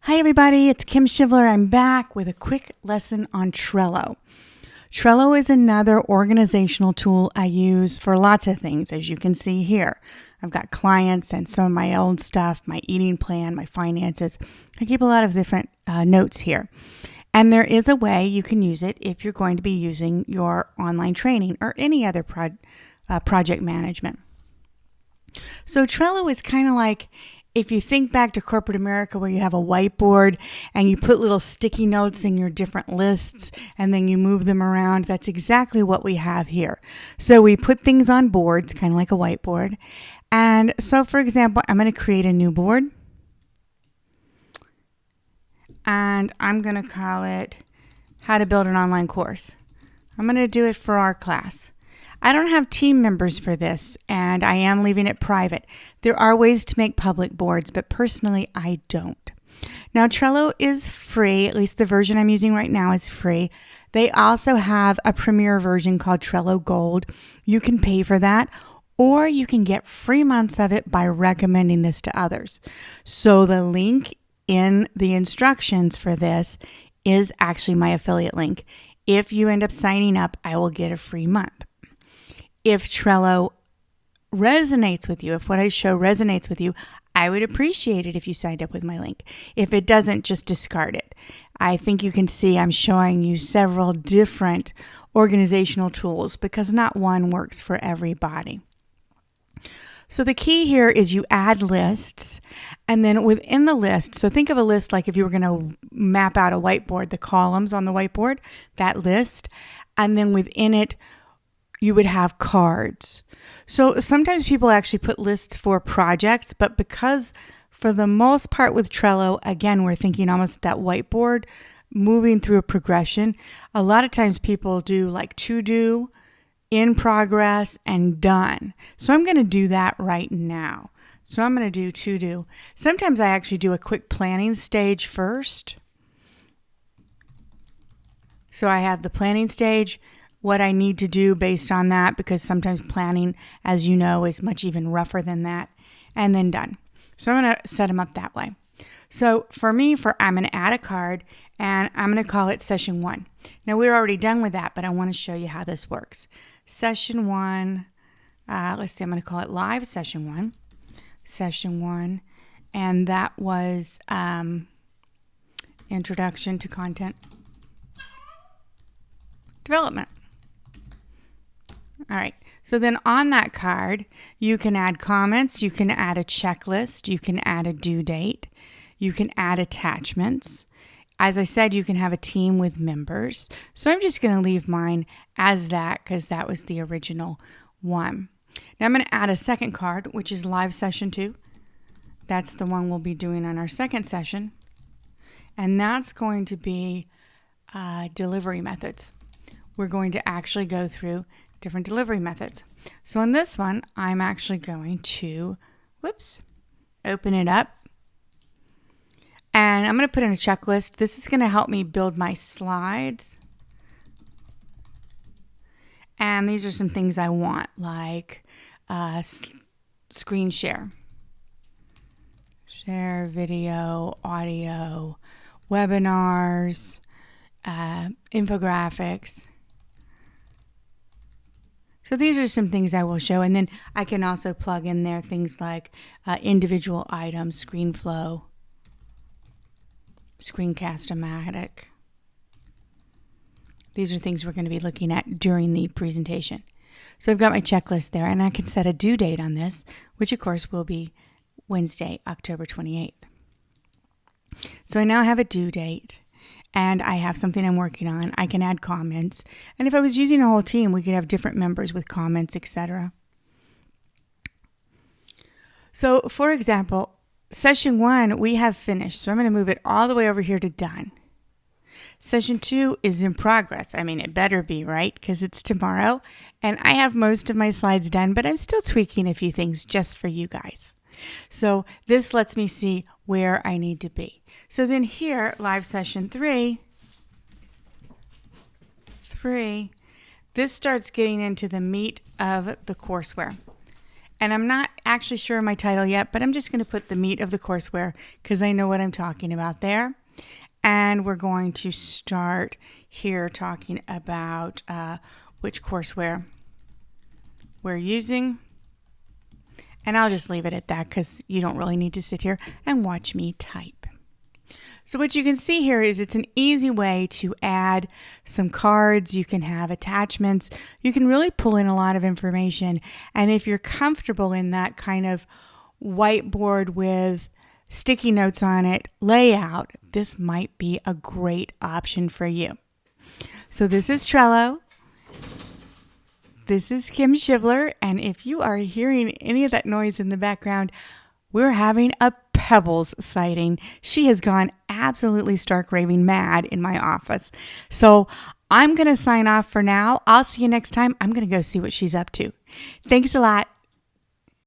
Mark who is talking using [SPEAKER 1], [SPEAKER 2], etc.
[SPEAKER 1] Hi everybody, it's KimShivler. I'm back with a quick lesson on Trello. Trello is another organizational tool I use for lots of things, as you can see here. I've got clients and some of my own stuff, my eating plan, my finances. I keep a lot of different notes here. And there is a way you can use it if you're going to be using your online training or any other project management. So Trello is kind of like, if you think back to corporate America where you have a whiteboard and you put little sticky notes in your different lists and then you move them around, that's exactly what we have here. So we put things on boards, kind of like a whiteboard. And so, for example, I'm going to create a new board. And I'm going to call it How to Build an Online Course. I'm going to do it for our class. I don't have team members for this, and I am leaving it private. There are ways to make public boards, but personally, I don't. Now, Trello is free, at least the version I'm using right now is free. They also have a premier version called Trello Gold. You can pay for that, or you can get free months of it by recommending this to others. So the link in the instructions for this is actually my affiliate link. If you end up signing up, I will get a free month. If Trello resonates with you, if what I show resonates with you, I would appreciate it if you signed up with my link. If it doesn't, just discard it. I think you can see I'm showing you several different organizational tools because not one works for everybody. So the key here is you add lists, and then within the list, so think of a list like if you were going to map out a whiteboard, the columns on the whiteboard, that list, and then within it, you would have cards. So sometimes people actually put lists for projects, but because for the most part with Trello, again, we're thinking almost that whiteboard, moving through a progression. A lot of times people do like to do, in progress, and done. So I'm going to do that right now. So I'm going to do to do. Sometimes I actually do a quick planning stage first. So I have the planning stage, what I need to do based on that, because sometimes planning, as you know, is much even rougher than that, and then done. So I'm going to set them up that way. So for me, I'm going to add a card, and I'm going to call it Session 1. Now, we're already done with that, but I want to show you how this works. Session 1, let's see, I'm going to call it Live Session 1. Session 1, and that was Introduction to Content Development. All right, so then on that card, you can add comments, you can add a checklist, you can add a due date, you can add attachments. As I said, you can have a team with members. So I'm just going to leave mine as that because that was the original one. Now I'm going to add a second card, which is Live Session 2. That's the one we'll be doing on our second session. And that's going to be delivery methods. We're going to actually go through different delivery methods. So on this one, I'm actually going to, open it up. And I'm going to put in a checklist. This is going to help me build my slides. And these are some things I want, like screen share. Share video, audio, webinars, infographics. So these are some things I will show, and then I can also plug in there things like individual items, ScreenFlow, Screencast-O-Matic. These are things we're going to be looking at during the presentation. So I've got my checklist there, and I can set a due date on this, which of course will be Wednesday, October 28th. So I now have a due date. And I have something I'm working on. I can add comments. And if I was using a whole team, we could have different members with comments, etc. So, for example, Session 1, we have finished. So I'm going to move it all the way over here to done. Session 2 is in progress. I mean, it better be, right? Because it's tomorrow. And I have most of my slides done, but I'm still tweaking a few things just for you guys. So this lets me see where I need to be. So then here, Live Session 3, this starts getting into the meat of the courseware. And I'm not actually sure of my title yet, but I'm just going to put the meat of the courseware because I know what I'm talking about there. And we're going to start here talking about which courseware we're using. And I'll just leave it at that because you don't really need to sit here and watch me type. So what you can see here is it's an easy way to add some cards. You can have attachments. You can really pull in a lot of information. And if you're comfortable in that kind of whiteboard with sticky notes on it layout, this might be a great option for you. So this is Trello. This is KimShivler. And if you are hearing any of that noise in the background, we're having a Pebbles sighting. She has gone absolutely stark raving mad in my office. So I'm going to sign off for now. I'll see you next time. I'm going to go see what she's up to. Thanks a lot.